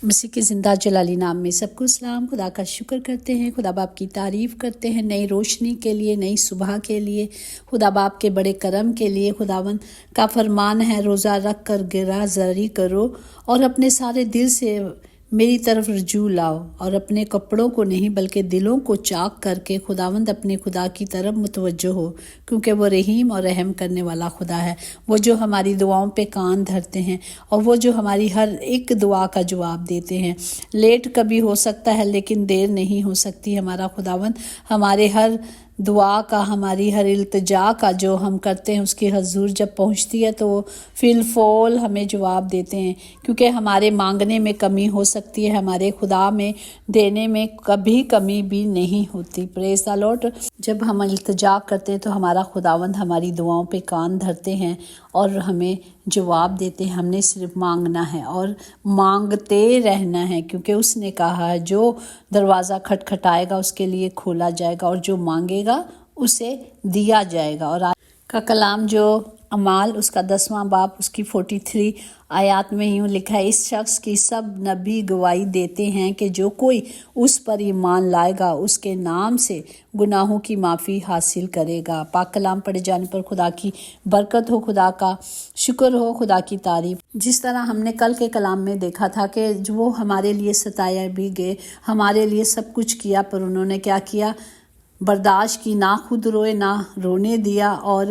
مسیح کے زندہ جلالی نام میں سب کو سلام۔ خدا کا شکر کرتے ہیں، خدا باپ کی تعریف کرتے ہیں نئی روشنی کے لیے، نئی صبح کے لیے، خدا باپ کے بڑے کرم کے لیے۔ خداوند کا فرمان ہے روزہ رکھ کر گرا زاری کرو اور اپنے سارے دل سے میری طرف رجوع لاؤ، اور اپنے کپڑوں کو نہیں بلکہ دلوں کو چاک کر کے خداوند اپنے خدا کی طرف متوجہ ہو، کیونکہ وہ رحیم اور رحم کرنے والا خدا ہے، وہ جو ہماری دعاؤں پہ کان دھرتے ہیں اور وہ جو ہماری ہر ایک دعا کا جواب دیتے ہیں۔ لیٹ کبھی ہو سکتا ہے لیکن دیر نہیں ہو سکتی۔ ہمارا خداوند ہمارے ہر دعا کا، ہماری ہر التجا کا جو ہم کرتے ہیں اس کی حضور جب پہنچتی ہے تو وہ فی الفور ہمیں جواب دیتے ہیں، کیونکہ ہمارے مانگنے میں کمی ہو سکتی ہے، ہمارے خدا میں دینے میں کبھی کمی بھی نہیں ہوتی۔ پریز دی لارڈ۔ جب ہم التجا کرتے ہیں تو ہمارا خداوند ہماری دعاؤں پہ کان دھرتے ہیں اور ہمیں جواب دیتے ہیں۔ ہم نے صرف مانگنا ہے اور مانگتے رہنا ہے، کیونکہ اس نے کہا ہے جو دروازہ کھٹکھٹائے گا اس کے لیے کھولا جائے گا، اور جو مانگے گا اسے دیا جائے گا۔ اور آج کا کلام جو اعمال اس کا 10واں باب اس کی 43 آیات میں یوں لکھا ہے، اس شخص کی سب نبی گواہی دیتے ہیں کہ جو کوئی اس پر ایمان لائے گا اس کے نام سے گناہوں کی معافی حاصل کرے گا۔ پاک کلام پڑھے جانے پر خدا کی برکت ہو، خدا کا شکر ہو، خدا کی تعریف۔ جس طرح ہم نے کل کے کلام میں دیکھا تھا کہ وہ ہمارے لیے ستایا بھی گئے، ہمارے لیے سب کچھ کیا، پر انہوں نے کیا کیا؟ برداشت کی، نہ خود روئے نہ رونے دیا، اور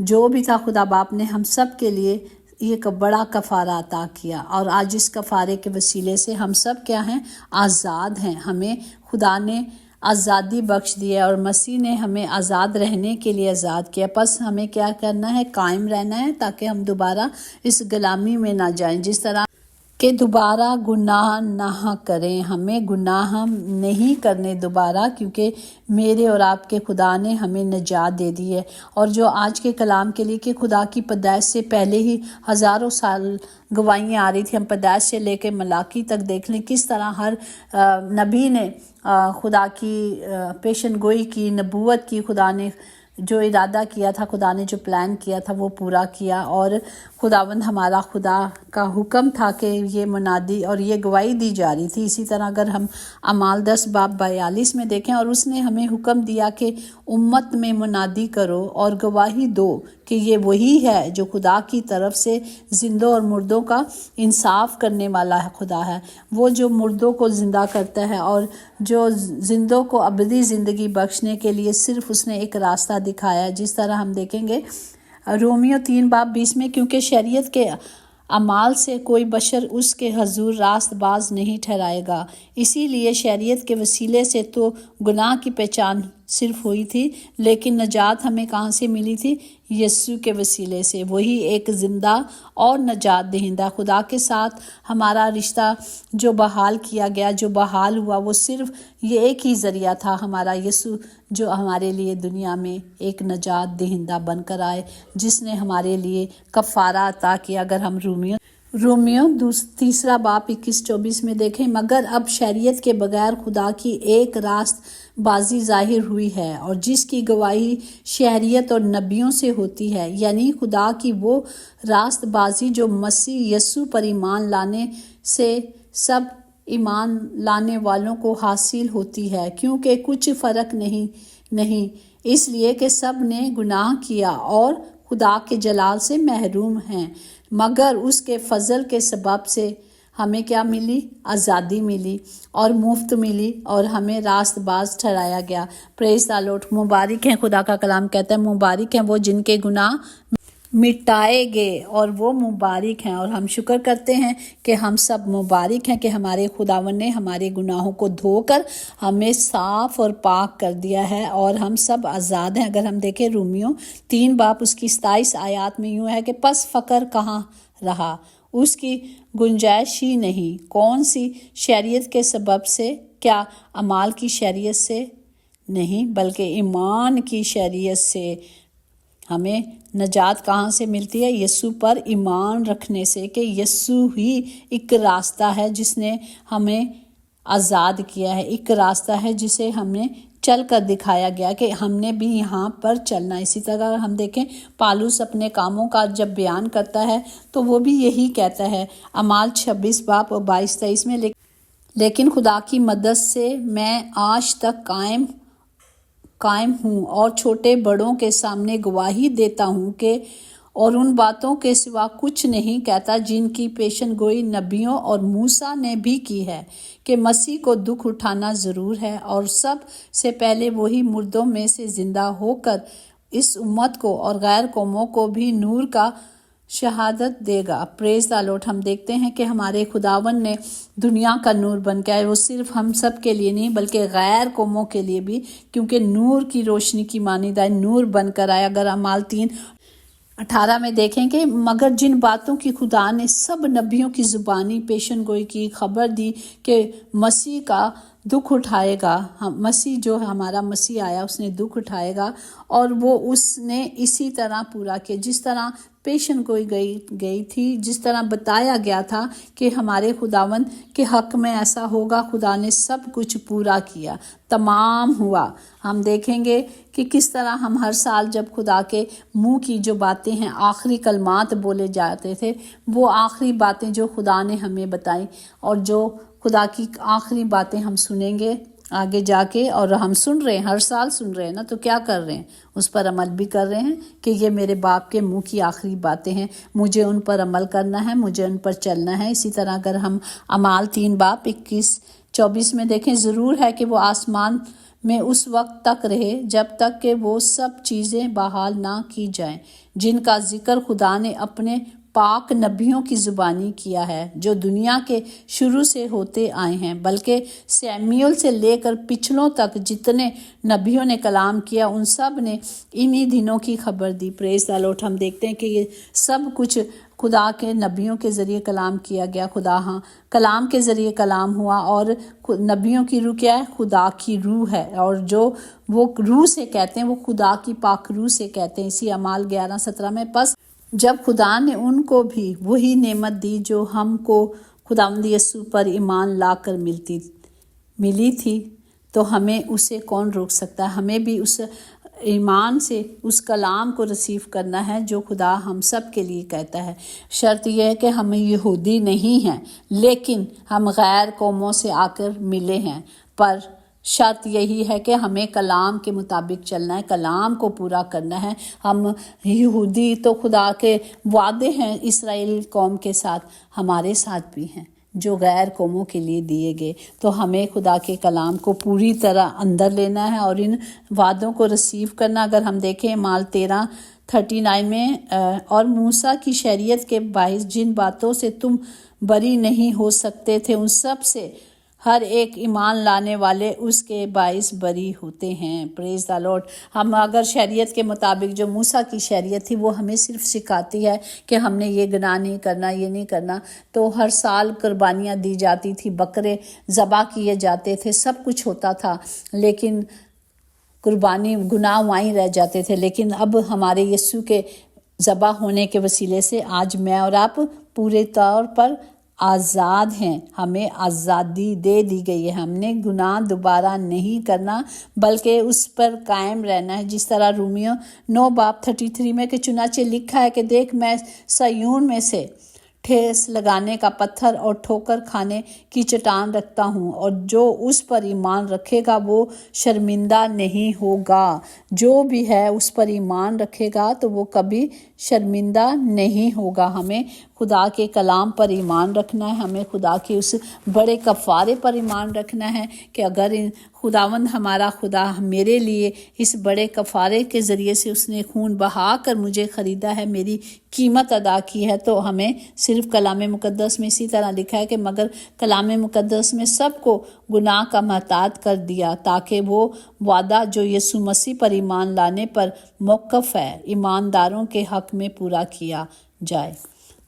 جو بھی تھا خدا باپ نے ہم سب کے لیے ایک بڑا کفارہ عطا کیا۔ اور آج اس کفارے کے وسیلے سے ہم سب کیا ہیں؟ آزاد ہیں۔ ہمیں خدا نے آزادی بخش دی ہے اور مسیح نے ہمیں آزاد رہنے کے لیے آزاد کیا۔ پس ہمیں کیا کرنا ہے؟ قائم رہنا ہے، تاکہ ہم دوبارہ اس غلامی میں نہ جائیں، جس طرح کہ دوبارہ گناہ نہ کریں۔ ہمیں گناہ نہیں کرنے دوبارہ، کیونکہ میرے اور آپ کے خدا نے ہمیں نجات دے دی ہے۔ اور جو آج کے کلام کے لیے کہ خدا کی پیدائش سے پہلے ہی ہزاروں سال گواہیاں آ رہی تھی، ہم پیدائش سے لے کے ملاکی تک دیکھ لیں کس طرح ہر نبی نے خدا کی پیشن گوئی کی، نبوت کی، خدا نے جو ارادہ کیا تھا، خدا نے جو پلان کیا تھا وہ پورا کیا۔ اور خداوند ہمارا خدا کا حکم تھا کہ یہ منادی اور یہ گواہی دی جا رہی تھی۔ اسی طرح اگر ہم اعمال 10 باب 42 میں دیکھیں، اور اس نے ہمیں حکم دیا کہ امت میں منادی کرو اور گواہی دو کہ یہ وہی ہے جو خدا کی طرف سے زندوں اور مردوں کا انصاف کرنے والا ہے خدا ہے، وہ جو مردوں کو زندہ کرتا ہے اور جو زندوں کو ابدی زندگی بخشنے کے لیے صرف اس نے ایک راستہ دکھایا، جس طرح ہم دیکھیں گے رومیو 3 باب 20 میں، کیونکہ شریعت کے اعمال سے کوئی بشر اس کے حضور راست باز نہیں ٹھہرائے گا۔ اسی لیے شریعت کے وسیلے سے تو گناہ کی پہچان صرف ہوئی تھی، لیکن نجات ہمیں کہاں سے ملی تھی؟ یسوع کے وسیلے سے۔ وہی ایک زندہ اور نجات دہندہ خدا کے ساتھ ہمارا رشتہ جو بحال کیا گیا، جو بحال ہوا، وہ صرف یہ ایک ہی ذریعہ تھا، ہمارا یسوع، جو ہمارے لیے دنیا میں ایک نجات دہندہ بن کر آئے، جس نے ہمارے لیے کفارہ عطا کیا۔ اگر ہم رومیو 3 باب 21-24 میں دیکھیں، مگر اب شریعت کے بغیر خدا کی ایک راست بازی ظاہر ہوئی ہے، اور جس کی گواہی شریعت اور نبیوں سے ہوتی ہے، یعنی خدا کی وہ راست بازی جو مسیح یسوع پر ایمان لانے سے سب ایمان لانے والوں کو حاصل ہوتی ہے، کیونکہ کچھ فرق نہیں، اس لیے کہ سب نے گناہ کیا اور خدا کے جلال سے محروم ہیں، مگر اس کے فضل کے سبب سے ہمیں کیا ملی؟ آزادی ملی اور مفت ملی، اور ہمیں راست باز ٹھہرایا گیا۔ پریز دی لارڈ۔ مبارک ہیں، خدا کا کلام کہتا ہے مبارک ہیں وہ جن کے گناہ مٹائے گئے، اور وہ مبارک ہیں۔ اور ہم شکر کرتے ہیں کہ ہم سب مبارک ہیں کہ ہمارے خداوند نے ہمارے گناہوں کو دھو کر ہمیں صاف اور پاک کر دیا ہے، اور ہم سب آزاد ہیں۔ اگر ہم دیکھیں رومیو 3 باب اس کی 27 آیات میں یوں ہے کہ پس فقر کہاں رہا، اس کی گنجائش ہی نہیں۔ کون سی شریعت کے سبب سے؟ کیا اعمال کی شریعت سے؟ نہیں، بلکہ ایمان کی شریعت سے۔ ہمیں نجات کہاں سے ملتی ہے؟ یسوع پر ایمان رکھنے سے، کہ یسوع ہی ایک راستہ ہے جس نے ہمیں آزاد کیا ہے، ایک راستہ ہے جسے ہم نے چل کر دکھایا گیا کہ ہم نے بھی یہاں پر چلنا۔ اسی طرح ہم دیکھیں پالوس اپنے کاموں کا جب بیان کرتا ہے تو وہ بھی یہی کہتا ہے اعمال 26 باب اور 22-23 میں، لیکن خدا کی مدد سے میں آج تک قائم ہوں اور چھوٹے بڑوں کے سامنے گواہی دیتا ہوں کہ اور ان باتوں کے سوا کچھ نہیں کہتا جن کی پیشن گوئی نبیوں اور موسیٰ نے بھی کی ہے، کہ مسیح کو دکھ اٹھانا ضرور ہے اور سب سے پہلے وہی مردوں میں سے زندہ ہو کر اس امت کو اور غیر قوموں کو بھی نور کا شہادت دے گا۔ پریز دی لارڈ۔ ہم دیکھتے ہیں کہ ہمارے خداوند نے دنیا کا نور بن کے آئے، وہ صرف ہم سب کے لیے نہیں بلکہ غیر قوموں کے لیے بھی، کیونکہ نور کی روشنی کی مانند آئے، نور بن کر آئے۔ اگر اعمال 3:18 میں دیکھیں کہ مگر جن باتوں کی خدا نے سب نبیوں کی زبانی پیشن گوئی کی، خبر دی کہ مسیح کا دکھ اٹھائے گا، مسیح جو ہمارا مسیح آیا اس نے دکھ اٹھائے گا، اور وہ اس نے اسی طرح پورا کیا جس طرح پیشن گوئی گئی تھی، جس طرح بتایا گیا تھا کہ ہمارے خداوند کے حق میں ایسا ہوگا۔ خدا نے سب کچھ پورا کیا، تمام ہوا۔ ہم دیکھیں گے کہ کس طرح ہم ہر سال جب خدا کے منہ کی جو باتیں ہیں، آخری کلمات بولے جاتے تھے، وہ آخری باتیں جو خدا نے ہمیں بتائیں، اور جو خدا کی آخری باتیں ہم سنیں گے آگے جا کے، اور ہم سن رہے ہیں، ہر سال سن رہے ہیں نا، تو کیا کر رہے ہیں؟ اس پر عمل بھی کر رہے ہیں کہ یہ میرے باپ کے منہ کی آخری باتیں ہیں، مجھے ان پر عمل کرنا ہے، مجھے ان پر چلنا ہے۔ اسی طرح اگر ہم اعمال 3 باب 21-24 میں دیکھیں، ضرور ہے کہ وہ آسمان میں اس وقت تک رہے جب تک کہ وہ سب چیزیں بحال نہ کی جائیں جن کا ذکر خدا نے اپنے پاک نبیوں کی زبانی کیا ہے، جو دنیا کے شروع سے ہوتے آئے ہیں، بلکہ سیمیول سے لے کر پچھلوں تک جتنے نبیوں نے کلام کیا، ان سب نے انہی دنوں کی خبر دی۔ پریز دی لارڈ۔ ہم دیکھتے ہیں کہ یہ سب کچھ خدا کے نبیوں کے ذریعے کلام کیا گیا۔ خدا کلام کے ذریعے کلام ہوا، اور نبیوں کی روح کیا ہے؟ خدا کی روح ہے، اور جو وہ روح سے کہتے ہیں وہ خدا کی پاک روح سے کہتے ہیں۔ اسی اعمال 11:17 میں، پس جب خدا نے ان کو بھی وہی نعمت دی جو ہم کو خداوند یسوع پر ایمان لا کر ملی تھی، تو ہمیں اسے کون روک سکتا ہے؟ ہمیں بھی اس ایمان سے اس کلام کو ریسیو کرنا ہے جو خدا ہم سب کے لیے کہتا ہے۔ شرط یہ ہے کہ ہم یہودی نہیں ہیں، لیکن ہم غیر قوموں سے آ کر ملے ہیں، پر شرط یہی ہے کہ ہمیں کلام کے مطابق چلنا ہے، کلام کو پورا کرنا ہے۔ ہم یہودی تو خدا کے وعدے ہیں اسرائیل قوم کے ساتھ، ہمارے ساتھ بھی ہیں جو غیر قوموں کے لیے دیے گئے، تو ہمیں خدا کے کلام کو پوری طرح اندر لینا ہے اور ان وعدوں کو ریسیو کرنا۔ اگر ہم دیکھیں اعمال 13:39 میں، اور موسیٰ کی شریعت کے باعث جن باتوں سے تم بری نہیں ہو سکتے تھے، ان سب سے ہر ایک ایمان لانے والے اس کے باعث بری ہوتے ہیں۔ پریز دی لارڈ۔ ہم اگر شریعت کے مطابق، جو موسیٰ کی شریعت تھی، وہ ہمیں صرف سکھاتی ہے کہ ہم نے یہ گناہ نہیں کرنا، یہ نہیں کرنا، تو ہر سال قربانیاں دی جاتی تھی، بکرے ذبح کیے جاتے تھے، سب کچھ ہوتا تھا، لیکن قربانی گناہ وہیں رہ جاتے تھے۔ لیکن اب ہمارے یسوع کے ذبح ہونے کے وسیلے سے آج میں اور آپ پورے طور پر آزاد ہیں، ہمیں آزادی دے دی گئی ہے۔ ہم نے گناہ دوبارہ نہیں کرنا بلکہ اس پر قائم رہنا ہے، جس طرح رومیو 9:33 میں کہ چنانچہ لکھا ہے کہ دیکھ میں صیون میں سے ٹھیس لگانے کا پتھر اور ٹھوکر کھانے کی چٹان رکھتا ہوں، اور جو اس پر ایمان رکھے گا وہ شرمندہ نہیں ہوگا۔ جو بھی ہے اس پر ایمان رکھے گا تو وہ کبھی شرمندہ نہیں ہوگا۔ ہمیں خدا کے کلام پر ایمان رکھنا ہے، ہمیں خدا کے اس بڑے کفارے پر ایمان رکھنا ہے کہ اگر خداوند ہمارا خدا میرے لیے اس بڑے کفارے کے ذریعے سے اس نے خون بہا کر مجھے خریدا ہے، میری قیمت ادا کی ہے، تو ہمیں صرف کلام مقدس میں اسی طرح لکھا ہے کہ مگر کلام مقدس میں سب کو گناہ کا محتاط کر دیا، تاکہ وہ وعدہ جو یسوع مسیح پر ایمان لانے پر موقف ہے، ایمانداروں کے حق میں پورا کیا جائے۔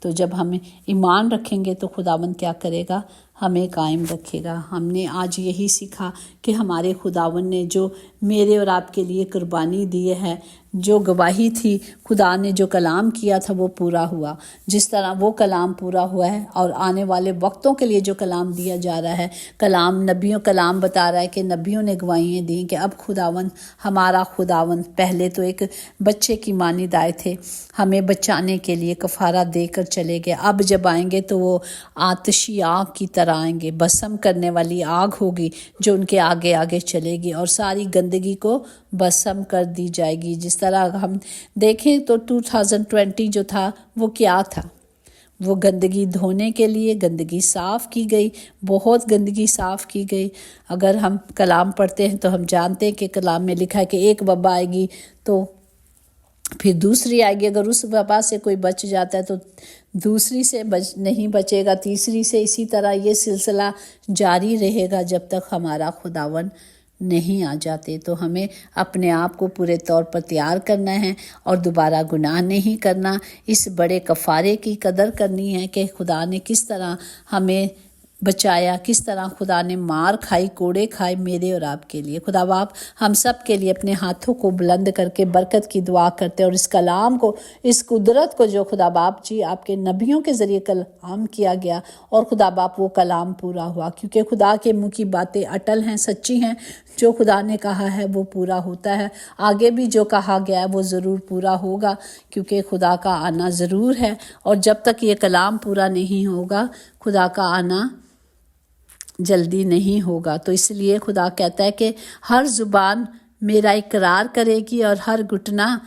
تو جب ہم ایمان رکھیں گے تو خداوند کیا کرے گا؟ ہمیں قائم رکھے گا۔ ہم نے آج یہی سیکھا کہ ہمارے خداوند نے جو میرے اور آپ کے لیے قربانی دی ہے، جو گواہی تھی، خدا نے جو کلام کیا تھا وہ پورا ہوا۔ جس طرح وہ کلام پورا ہوا ہے اور آنے والے وقتوں کے لیے جو کلام دیا جا رہا ہے، کلام بتا رہا ہے کہ نبیوں نے گواہیاں دیں کہ اب خداوند، ہمارا خداوند پہلے تو ایک بچے کی مانند آئے تھے، ہمیں بچانے کے لیے کفارہ دے کر چلے گئے۔ اب جب آئیں گے تو وہ آتشی آگ کی طرح آئیں گے، بسم کرنے والی آگ ہوگی جو ان کے آگے آگے چلے گی اور ساری گندگی کو بسم کر دی جائے گی۔ جس طرح ہم دیکھیں تو 2020 جو تھا وہ کیا تھا؟ وہ گندگی دھونے کے لیے گندگی صاف کی گئی، بہت گندگی صاف کی گئی۔ اگر ہم کلام پڑھتے ہیں تو ہم جانتے ہیں کہ کلام میں لکھا ہے کہ ایک وبا آئے گی تو پھر دوسری آئے گی، اگر اس وبا سے کوئی بچ جاتا ہے تو دوسری سے نہیں بچے گا، تیسری سے، اسی طرح یہ سلسلہ جاری رہے گا جب تک ہمارا خداوند نہیں آ جاتے۔ تو ہمیں اپنے آپ کو پورے طور پر تیار کرنا ہے اور دوبارہ گناہ نہیں کرنا، اس بڑے کفارے کی قدر کرنی ہے کہ خدا نے کس طرح ہمیں بچایا، کس طرح خدا نے مار کھائی، کوڑے کھائے میرے اور آپ کے لیے۔ خدا باپ ہم سب کے لیے اپنے ہاتھوں کو بلند کر کے برکت کی دعا کرتے، اور اس کلام کو، اس قدرت کو جو خدا باپ جی آپ کے نبیوں کے ذریعے کلام کیا گیا، اور خدا باپ وہ کلام پورا ہوا، کیونکہ خدا کے منہ کی باتیں اٹل ہیں، سچی ہیں۔ جو خدا نے کہا ہے وہ پورا ہوتا ہے، آگے بھی جو کہا گیا ہے وہ ضرور پورا ہوگا، کیونکہ خدا کا آنا ضرور ہے، اور جب تک یہ کلام پورا نہیں ہوگا خدا کا آنا جلدی نہیں ہوگا۔ تو اس لیے خدا کہتا ہے کہ ہر زبان میرا اقرار کرے گی اور ہر گھٹنا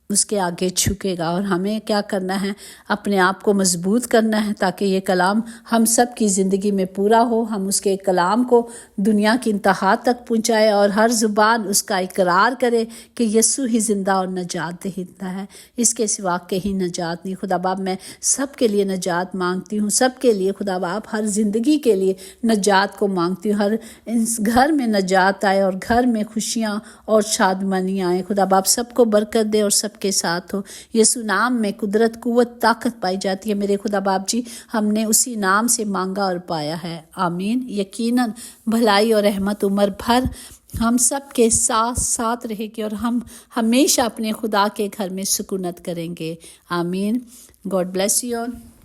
اس کے آگے جھکے گا، اور ہمیں کیا کرنا ہے؟ اپنے آپ کو مضبوط کرنا ہے تاکہ یہ کلام ہم سب کی زندگی میں پورا ہو، ہم اس کے کلام کو دنیا کی انتہا تک پہنچائے، اور ہر زبان اس کا اقرار کرے کہ یسوع ہی زندہ اور نجات دہندہ ہے، اس کے سوا کہیں نجات نہیں۔ خدا باپ میں سب کے لیے نجات مانگتی ہوں، سب کے لیے خدا باپ ہر زندگی کے لیے نجات کو مانگتی ہوں، ہر گھر میں نجات آئے اور گھر میں خوشیاں اور شادمانیاں آئیں۔ خدا باپ سب کو برکت دے اور سب کے ساتھ ہو۔ یسوع نام میں قدرت، قوت، طاقت پائی جاتی ہے میرے خدا باپ جی، ہم نے اسی نام سے مانگا اور پایا ہے، آمین۔ یقیناً بھلائی اور رحمت عمر بھر ہم سب کے ساتھ ساتھ رہے گی، اور ہم ہمیشہ اپنے خدا کے گھر میں سکونت کریں گے، آمین۔ God bless you all.